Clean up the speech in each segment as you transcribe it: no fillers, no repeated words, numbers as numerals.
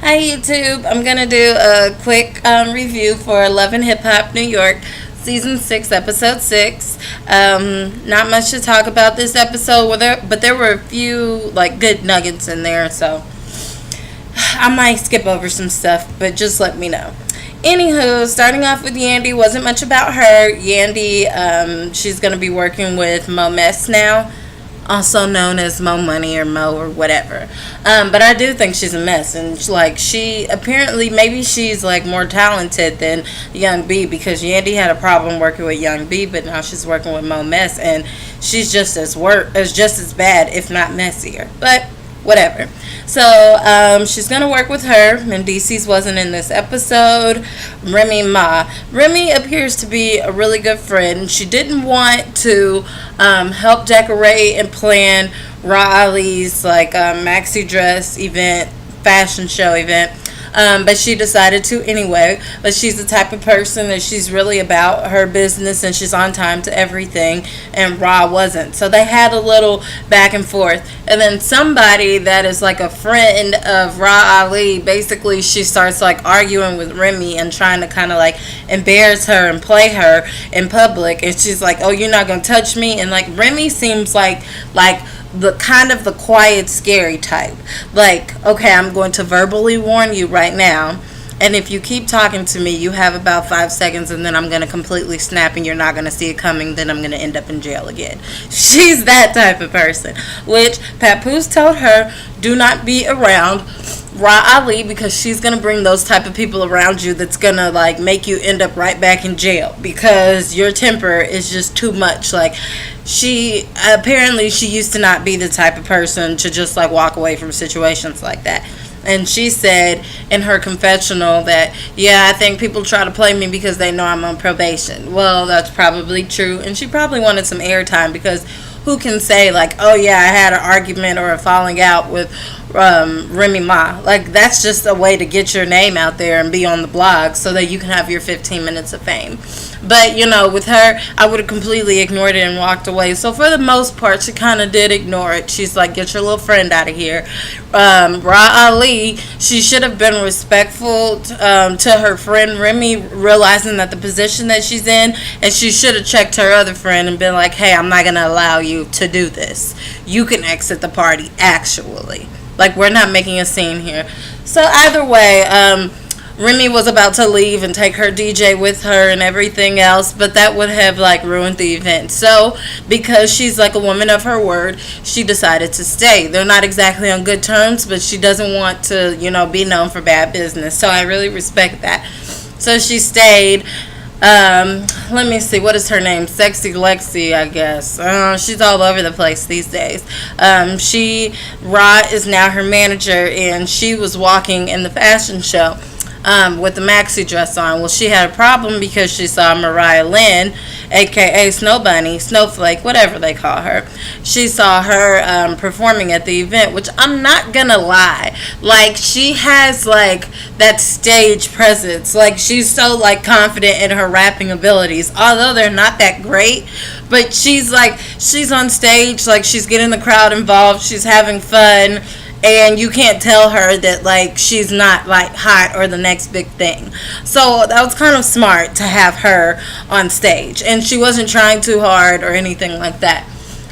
Hi YouTube. I'm gonna do a quick review for Love and Hip Hop New York, season 6, episode 6. Not much to talk about this episode, but there were a few like good nuggets in there, so I might skip over some stuff, but just let me know. Anywho, starting off with Yandy, wasn't much about her. Yandy, she's gonna be working with Mo Mess now, also known as Mo Money or Mo or whatever. But I do think she's a mess, and she apparently, maybe she's like more talented than Young B, because Yandy had a problem working with Young B, but now she's working with Mo Mess, and she's just as bad, if not messier. But whatever. So she's gonna work with her. Mendices wasn't in this episode. Remy Ma. Remy appears to be a really good friend. She didn't want to help decorate and plan Ra Ali's maxi dress event, fashion show event. But she decided to anyway. But she's the type of person that she's really about her business, and she's on time to everything, and Ra wasn't. So they had a little back and forth. And then somebody that is like a friend of Ra Ali, basically she starts like arguing with Remy and trying to kind of like embarrass her and play her in public. And she's like, oh, you're not going to touch me? And like Remy seems like the quiet, scary type. Like, okay, I'm going to verbally warn you right now, and if you keep talking to me, you have about 5 seconds, and then I'm going to completely snap, and you're not going to see it coming. Then I'm going to end up in jail again. She's that type of person, which Papoose told her, do not be around Ra Ali, because she's going to bring those type of people around you that's going to like make you end up right back in jail, because your temper is just too much. Like, she used to not be the type of person to just like walk away from situations like that. And she said in her confessional that, yeah, I think people try to play me because they know I'm on probation. Well, that's probably true, and she probably wanted some airtime, because who can say like, oh yeah, I had an argument or a falling out with Remy Ma. Like, that's just a way to get your name out there and be on the blog so that you can have your 15 minutes of fame. But, you know, with her, I would have completely ignored it and walked away. So for the most part, she kind of did ignore it. She's like, get your little friend out of here. Ra Ali, she should have been respectful to her friend Remy, realizing that the position that she's in, and she should have checked her other friend and been like, hey, I'm not going to allow you to do this. You can exit the party, actually. Like, we're not making a scene here. So either way, Remy was about to leave and take her DJ with her and everything else, but that would have like ruined the event. So because she's like a woman of her word, she decided to stay. They're not exactly on good terms, but she doesn't want to, be known for bad business. So I really respect that. So she stayed. Let me see, what is her name? Sexy Lexi, I guess. She's all over the place these days. Ra is now her manager, and she was walking in the fashion show with the maxi dress on. Well, she had a problem because she saw Mariah Lynn, aka Snow Bunny, Snowflake, whatever they call her. She saw her performing at the event, which I'm not gonna lie, like, she has like that stage presence. Like, she's so like confident in her rapping abilities, although they're not that great. But she's on stage, like, she's getting the crowd involved, she's having fun. And you can't tell her that, like, she's not, like, hot or the next big thing. So that was kind of smart to have her on stage. And she wasn't trying too hard or anything like that.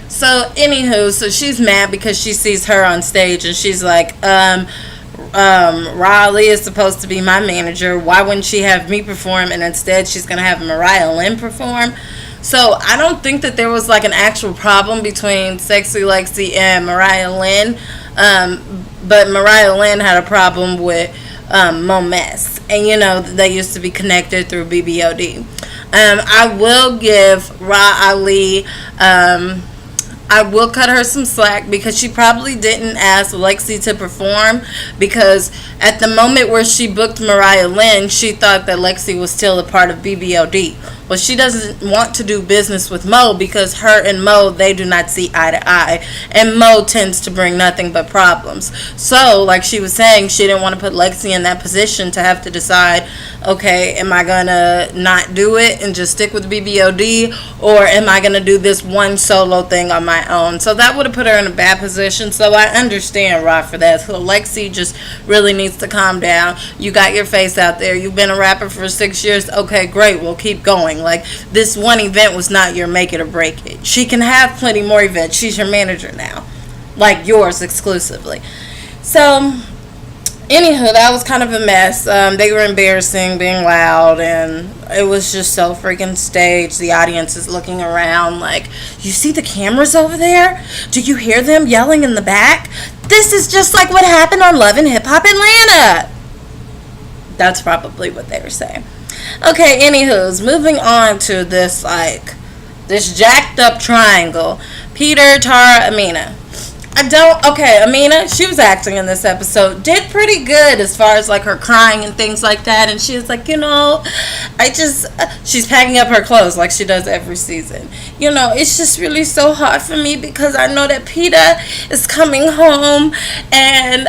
So, anywho, so she's mad because she sees her on stage. And she's like, Riley is supposed to be my manager. Why wouldn't she have me perform? And instead she's going to have Mariah Lynn perform. So I don't think that there was, like, an actual problem between Sexy Lexi and Mariah Lynn. But Mariah Lynn had a problem with Mo Mess. And, they used to be connected through BBOD. I will give Ra Ali, I will cut her some slack, because she probably didn't ask Lexi to perform, because at the moment where she booked Mariah Lynn, she thought that Lexi was still a part of BBOD. Well, she doesn't want to do business with Mo, because her and Mo, they do not see eye to eye, and Mo tends to bring nothing but problems. So, like she was saying, she didn't want to put Lexi in that position to have to decide okay, am I gonna not do it and just stick with BBOD, or am I gonna do this one solo thing on my own? So that would have put her in a bad position. So I understand Rob for that. So Lexi just really needs to calm down. You got your face out there. You've been a rapper for 6 years. Okay, great. We'll keep going. Like, this one event was not your make it or break it. She can have plenty more events. She's your manager now, like yours exclusively. So anywho, that was kind of a mess. They were embarrassing, being loud, and it was just so freaking staged. The audience is looking around like, you see the cameras over there? Do you hear them yelling in the back? This is just like what happened on Love and Hip Hop Atlanta. That's probably what they were saying. Okay, anywho's, moving on to this jacked up triangle. Peter, Tara, Amina. Amina, she was acting in this episode, did pretty good as far as like her crying and things like that, and she was like, she's packing up her clothes like she does every season. It's just really so hard for me because I know that Peter is coming home, and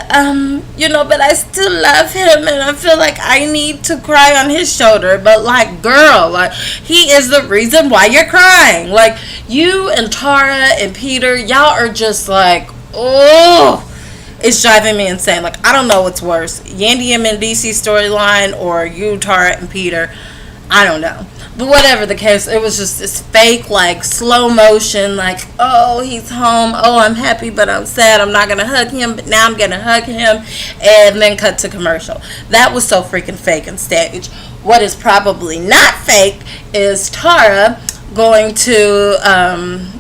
but I still love him, and I feel like I need to cry on his shoulder, but like, girl, like, he is the reason why you're crying. Like, you and Tara and Peter, y'all are just like, oh, it's driving me insane. Like, I don't know what's worse, Yandy and Mendici storyline or you, Tara, and Peter. I don't know. But whatever the case, it was just this fake, like, slow motion, like, oh, he's home. Oh, I'm happy, but I'm sad. I'm not going to hug him, but now I'm going to hug him. And then cut to commercial. That was so freaking fake and staged. What is probably not fake is Tara going to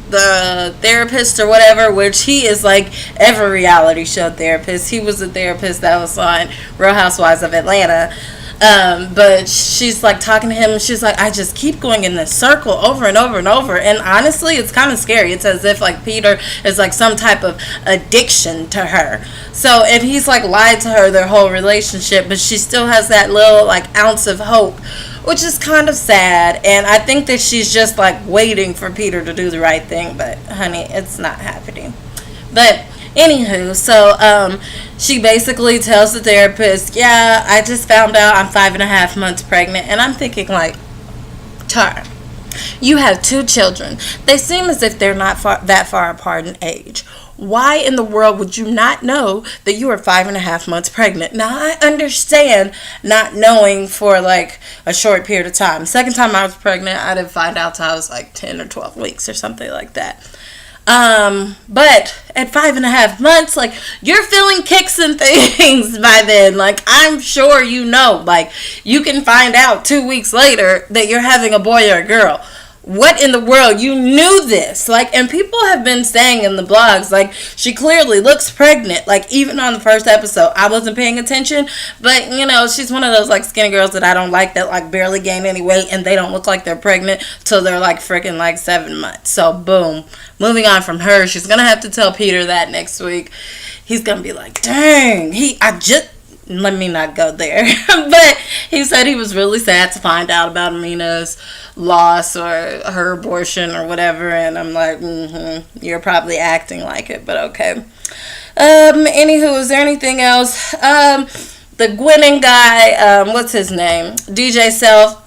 the therapist or whatever, which he is like every reality show therapist. He was a therapist that was on Real Housewives of Atlanta. But she's like talking to him, and she's like, I just keep going in this circle over and over and over. And honestly, it's kind of scary. It's as if like Peter is like some type of addiction to her. So, and he's like lied to her their whole relationship, but she still has that little like ounce of hope, which is kind of sad. And I think that she's just like waiting for Peter to do the right thing, but honey, it's not happening. But anywho, so she basically tells the therapist, yeah, I just found out I'm 5.5 months pregnant. And I'm thinking, like, Tara, you have 2 children. They seem as if they're not that far apart in age. Why in the world would you not know that you are 5.5 months pregnant? Now, I understand not knowing for like a short period of time. Second time I was pregnant, I didn't find out till I was like 10 or 12 weeks or something like that. But at 5.5 months, like, you're feeling kicks and things by then. Like, I'm sure like, you can find out 2 weeks later that you're having a boy or a girl. What in the world? You knew this. Like, and people have been saying in the blogs, like, she clearly looks pregnant. Like, even on the first episode, I wasn't paying attention. But, she's one of those, like, skinny girls that I don't like that, like, barely gain any weight. And they don't look like they're pregnant till they're, like, freaking, like, 7 months. So, boom. Moving on from her. She's going to have to tell Peter that next week. He's going to be like, dang, let me not go there. But he said he was really sad to find out about Amina's loss or her abortion or whatever. And I'm like, you're probably acting like it, but okay. Anywho, is there anything else? The Gwenning guy, what's his name? DJ Self,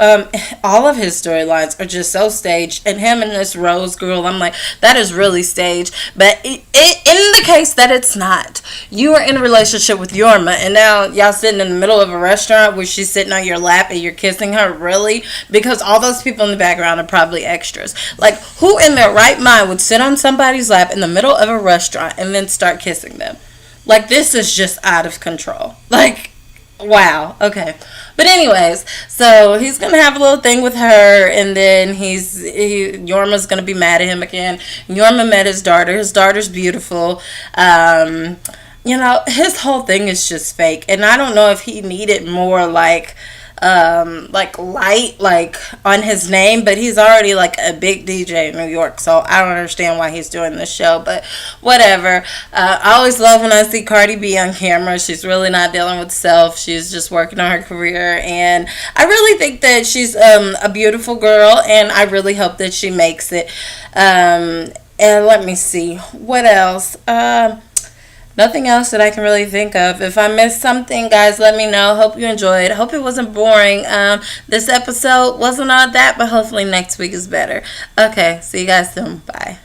all of his storylines are just so staged. And him and this Rose girl, I'm like, that is really staged. But in the case that it's not, you are in a relationship with Yorma, and now y'all sitting in the middle of a restaurant where she's sitting on your lap and you're kissing her, really? Because all those people in the background are probably extras. Like, who in their right mind would sit on somebody's lap in the middle of a restaurant and then start kissing them? Like, this is just out of control. Like, wow. Okay. But anyways, so he's going to have a little thing with her, and then Yorma's going to be mad at him again. Yorma met his daughter. His daughter's beautiful. His whole thing is just fake. And I don't know if he needed more, like light, like, on his name, but he's already, like, a big DJ in New York, so I don't understand why he's doing this show, but whatever. I always love when I see Cardi B on camera. She's really not dealing with self. She's just working on her career, and I really think that she's a beautiful girl, and I really hope that she makes it. And let me see, what else? Nothing else that I can really think of. If I missed something, guys, let me know. Hope you enjoyed. Hope it wasn't boring. This episode wasn't all that, but hopefully next week is better. Okay, see you guys soon. Bye.